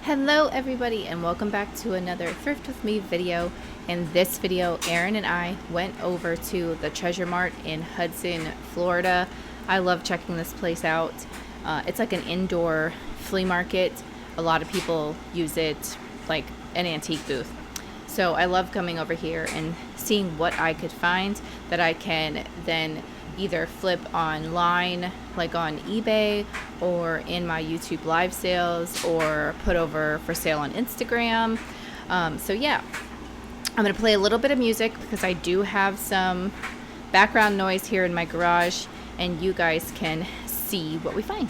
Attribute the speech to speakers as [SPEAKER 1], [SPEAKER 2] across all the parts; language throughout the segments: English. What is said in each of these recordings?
[SPEAKER 1] Hello everybody and welcome back to another Thrift With Me video. In this video, Erin and I went over to the Treasure Mart in Hudson, Florida. I love checking this place out. It's like an indoor flea market. A lot of people use it like an antique booth. So I love coming over here and seeing what I could find that I can then either flip online like on eBay or in my YouTube live sales or put over for sale on Instagram. So yeah, I'm gonna play a little bit of music because I do have some background noise here in my garage and you guys can see what we find.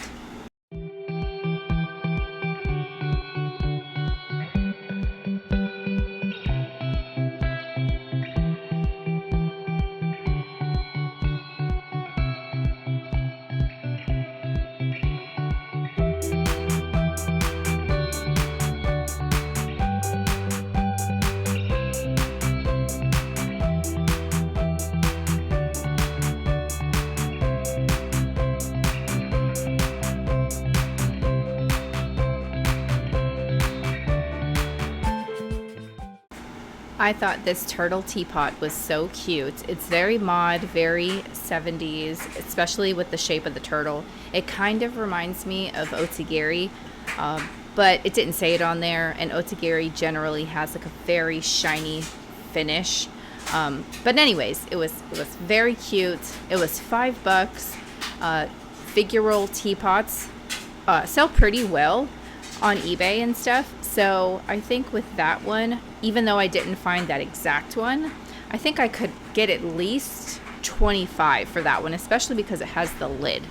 [SPEAKER 1] I thought this turtle teapot was so cute. It's very mod, very 70s, especially with the shape of the turtle. It kind of reminds me of otagiri, but it didn't say it on there, and otagiri generally has like a very shiny finish. But anyways, it was very cute. It was $5. Figure roll teapots sell pretty well on eBay and stuff. So I think with that one, even though I didn't find that exact one, I think I could get at least 25 for that one, especially because it has the lid.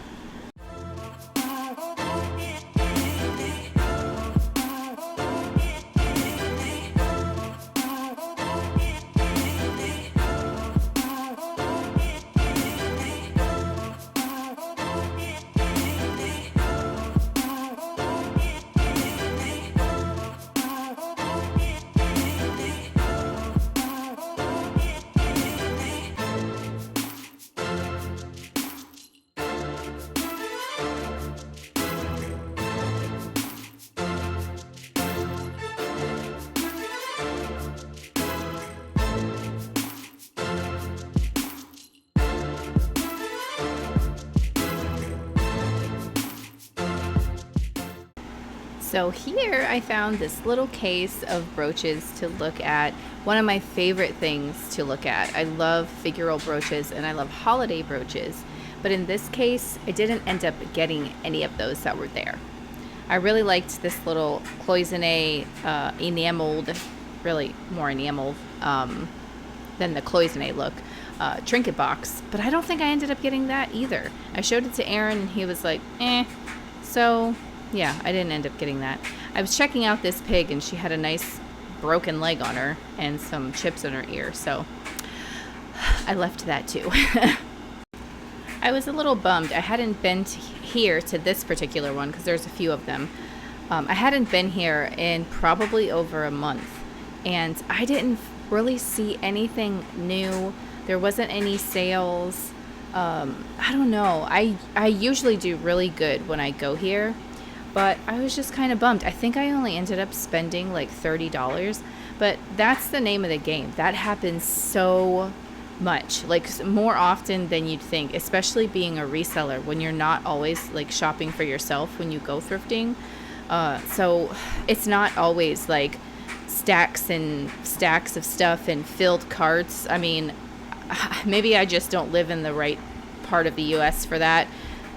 [SPEAKER 1] So here I found this little case of brooches to look at. One of my favorite things to look at. I love figural brooches and I love holiday brooches. But in this case, I didn't end up getting any of those that were there. I really liked this little cloisonne enameled, really more enameled than the cloisonne look, trinket box. But I don't think I ended up getting that either. I showed it to Aaron and he was like, eh. So yeah, I didn't end up getting that. I was checking out this pig and she had a nice broken leg on her and some chips in her ear, so I left that too. I was a little bummed. I hadn't been here to this particular one because there's a few of them. I hadn't been here in probably over a month and I didn't really see anything new. There wasn't any sales. I don't know. I usually do really good when I go here. But I was just kind of bummed. I think I only ended up spending like $30, but that's the name of the game. That happens so much, like more often than you'd think, especially being a reseller when you're not always like shopping for yourself when you go thrifting. So it's not always like stacks and stacks of stuff and filled carts. I mean, maybe I just don't live in the right part of the US for that,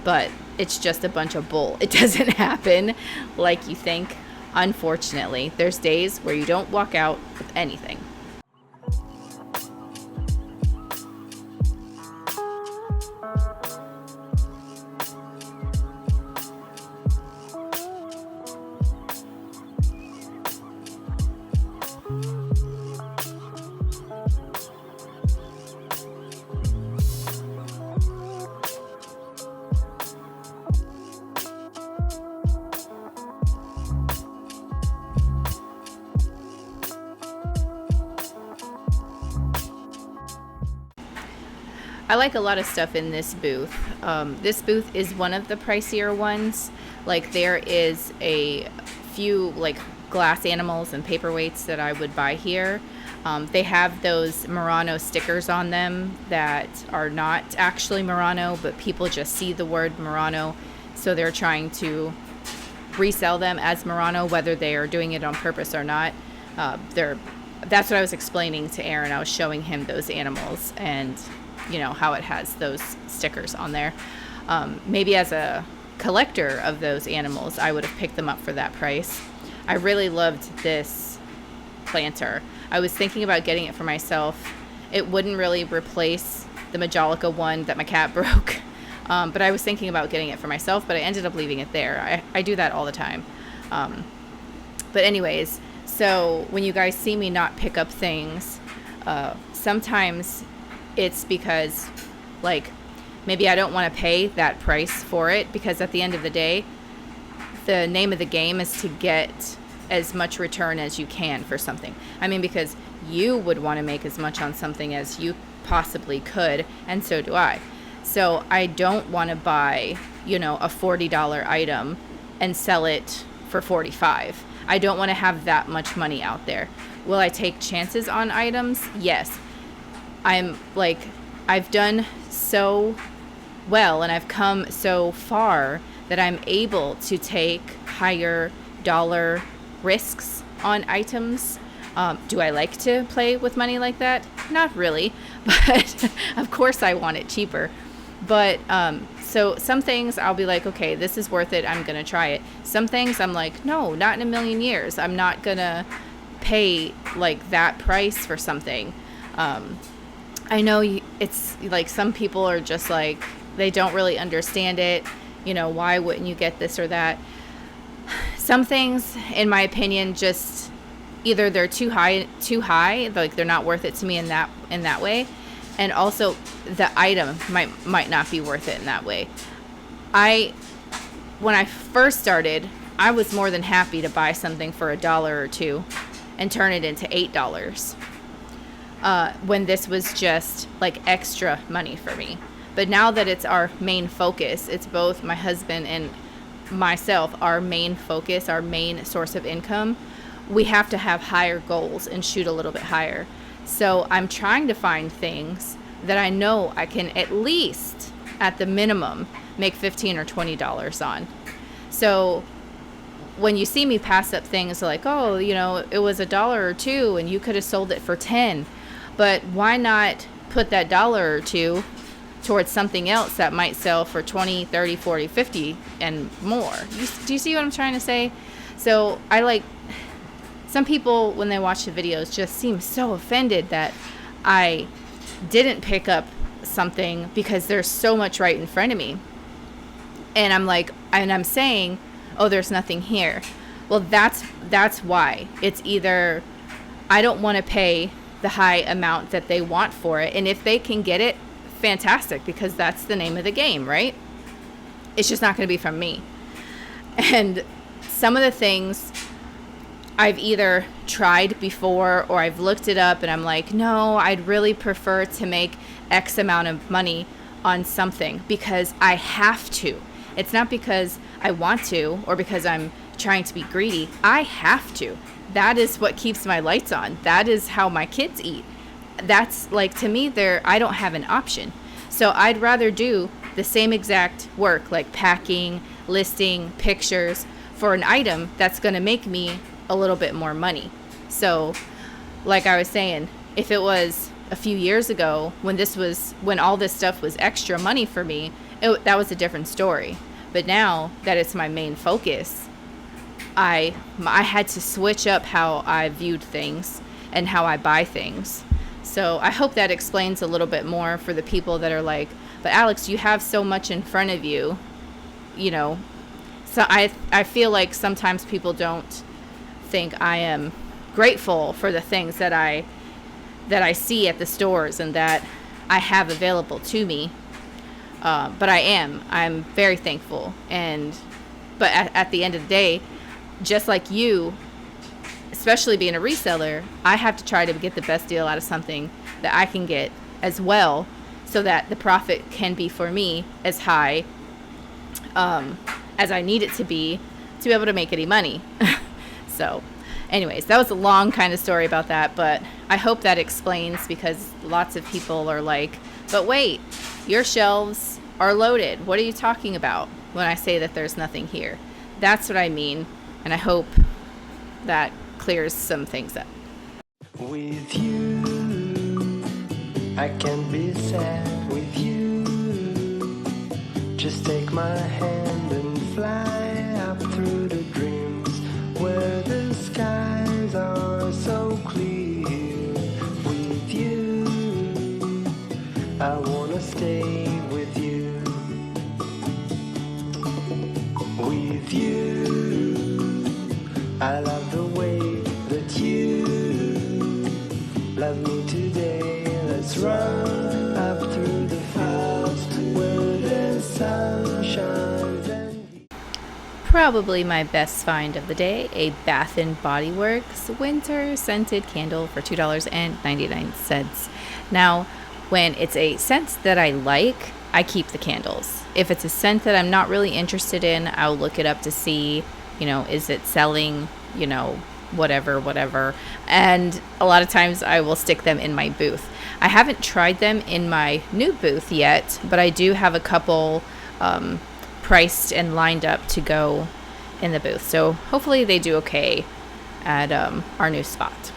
[SPEAKER 1] but it's just a bunch of bull. It doesn't happen like you think. Unfortunately, there's days where you don't walk out with anything. I like a lot of stuff in this booth. This booth is one of the pricier ones. Like there is a few like glass animals and paperweights that I would buy here. They have those Murano stickers on them that are not actually Murano, but people just see the word Murano, so they're trying to resell them as Murano, whether they are doing it on purpose or not. That's what I was explaining to Aaron. I was showing him those animals and, you know, how it has those stickers on there. Maybe as a collector of those animals, I would have picked them up for that price. I really loved this planter. I was thinking about getting it for myself. It wouldn't really replace the Majolica one that my cat broke. But I was thinking about getting it for myself, but I ended up leaving it there. I do that all the time. But anyways, so when you guys see me not pick up things, sometimes it's because, like, maybe I don't want to pay that price for it, because at the end of the day, the name of the game is to get as much return as you can for something. I mean, because you would want to make as much on something as you possibly could, and so do I. So I don't want to buy, you know, a $40 item and sell it for $45. I don't want to have that much money out there. Will I take chances on items? Yes. I've done so well and I've come so far that I'm able to take higher dollar risks on items. Do I like to play with money like that? Not really, but of course I want it cheaper. But so some things I'll be like, okay, this is worth it. I'm going to try it. Some things I'm like, no, not in a million years. I'm not going to pay like that price for something. I know it's like some people are just like, they don't really understand it. You know, why wouldn't you get this or that? Some things, in my opinion, just either they're too high, like they're not worth it to me in that way. And also the item might not be worth it in that way. When I first started, I was more than happy to buy something for $1 or $2 and turn it into $8. When this was just like extra money for me. But now that it's our main focus, it's both my husband and myself, our main focus, our main source of income, we have to have higher goals and shoot a little bit higher. So I'm trying to find things that I know I can at least, at the minimum, make $15 or $20 on. So when you see me pass up things like, oh, you know, it was $1 or $2 and you could have sold it for 10, but why not put that $1 or $2 towards something else that might sell for 20, 30, 40, 50 and more? Do you see what I'm trying to say? So some people, when they watch the videos, just seem so offended that I didn't pick up something because there's so much right in front of me. And I'm saying, oh, there's nothing here. Well, that's why. It's either I don't want to pay the high amount that they want for it. And if they can get it, fantastic, because that's the name of the game, right? It's just not going to be from me. And some of the things I've either tried before or I've looked it up and I'm like, no, I'd really prefer to make X amount of money on something because I have to. It's not because I want to or because I'm trying to be greedy. I have to. That is what keeps my lights on. That is how my kids eat. That's like, to me, I don't have an option. So I'd rather do the same exact work, like packing, listing, pictures, for an item that's going to make me a little bit more money. So like I was saying, if it was a few years ago when all this stuff was extra money for me, that was a different story. But now that it's my main focus, I had to switch up how I viewed things and how I buy things. So I hope that explains a little bit more for the people that are like, but Alex, you have so much in front of you, you know. So I feel like sometimes people don't think I am grateful for the things that I see at the stores and that I have available to me. But I'm very thankful. But at the end of the day, just like you, especially being a reseller, I have to try to get the best deal out of something that I can get as well, so that the profit can be for me as high as I need it to be able to make any money. So anyways, that was a long kind of story about that, but I hope that explains, because lots of people are like, but wait, your shelves are loaded. What are you talking about when I say that there's nothing here? That's what I mean, and I hope that clears some things up.
[SPEAKER 2] With you, I can be sad with you. Just take my hand and fly up through the dreams where the skies are so clear. With you, I wanna stay with you. With you, I love the way that you love me today. Let's run up through the fields where the sun shines and...
[SPEAKER 1] Probably my best find of the day, a Bath & Body Works winter scented candle for $2.99. Now, when it's a scent that I like, I keep the candles. If it's a scent that I'm not really interested in, I'll look it up to see, is it selling, whatever. And a lot of times I will stick them in my booth. I haven't tried them in my new booth yet, but I do have a couple priced and lined up to go in the booth. So hopefully they do okay at our new spot.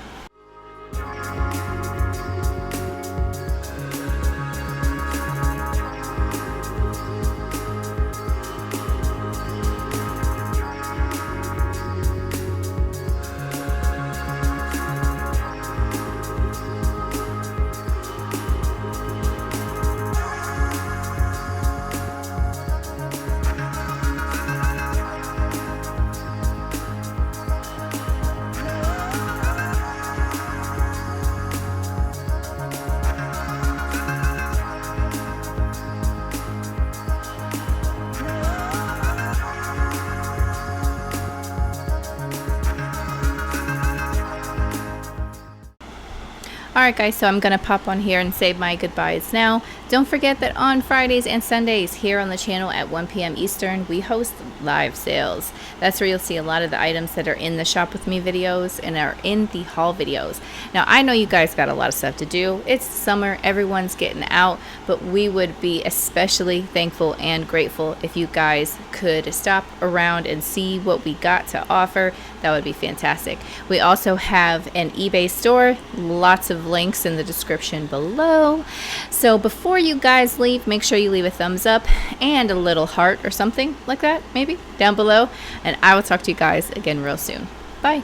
[SPEAKER 1] Alright guys, so I'm going to pop on here and say my goodbyes now. Don't forget that on Fridays and Sundays here on the channel at 1 p.m. Eastern, we host live sales. That's where you'll see a lot of the items that are in the Shop With Me videos and are in the haul videos. Now, I know you guys got a lot of stuff to do. It's summer, everyone's getting out, but we would be especially thankful and grateful if you guys could stop around and see what we got to offer. That would be fantastic. We also have an eBay store, lots of links in the description below. So before you guys leave, make sure you leave a thumbs up and a little heart or something like that, maybe down below. And I will talk to you guys again real soon. Bye.